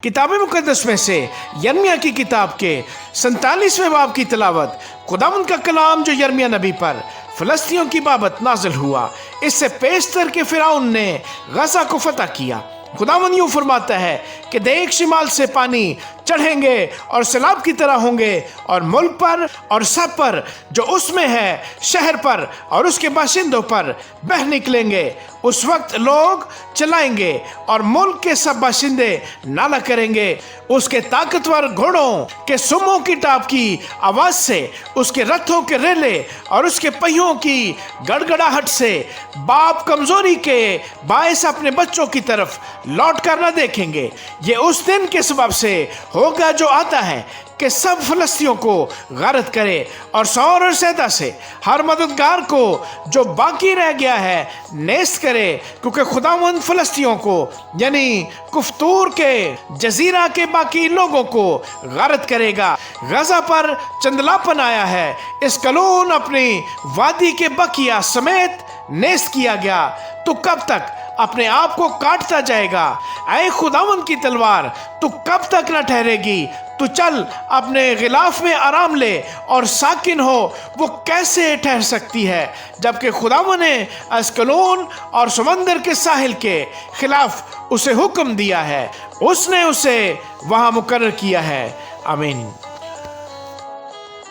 किताब मुकद्दस में से यर्मिया की किताब के 47वें बाब की तिलावत। खुदावंद का कलाम जो यर्मिया नबी पर फ़लस्तीनियों की बाबत नाज़िल हुआ, इससे पेशतर के फ़िरौन ने गज़ा को फतह किया। खुदावंद यूँ फरमाता है कि देख शिमाल से पानी चढ़ेंगे और सैलाब की तरह होंगे और मुल्क पर और सब पर जो उसमें है, शहर पर और उसके बाशिंदों पर बह निकलेंगे। उस वक्त लोग चलाएंगे और मुल्क के सब बाशिंदे नाला करेंगे। उसके ताकतवर घोड़ों के सुमों की टाप की आवाज़ से, उसके रथों के रेले और उसके पहियों की गड़गड़ाहट से बाप कमजोरी के बायस अपने बच्चों की तरफ लौट कर न देखेंगे। ये उस दिन के सबब से होगा जो आता है कि सब फ़लस्तियों को गारत करे और सौर और सैदा से हर मददगार को जो बाकी रह गया है नेस्त करे, क्योंकि खुदावंद फ़लस्तियों को यानी कुफ्तूर के जजीरा के बाकी लोगों को गारत करेगा। गज़ा पर चंदलापन आया है, इस कलून अपनी वादी के बकिया समेत नेस्त किया गया। तो कब तक अपने आप को काटता जाएगा? ऐ खुदावंद की तलवार, तू कब तक न ठहरेगी? तू चल अपने गिलाफ में आराम ले और साकिन हो। वो कैसे ठहर सकती है जबकि खुदावंद ने अस्कलोन और समंदर के साहिल के खिलाफ उसे हुक्म दिया है, उसने उसे वहां मुकर्रर किया है। आमीन।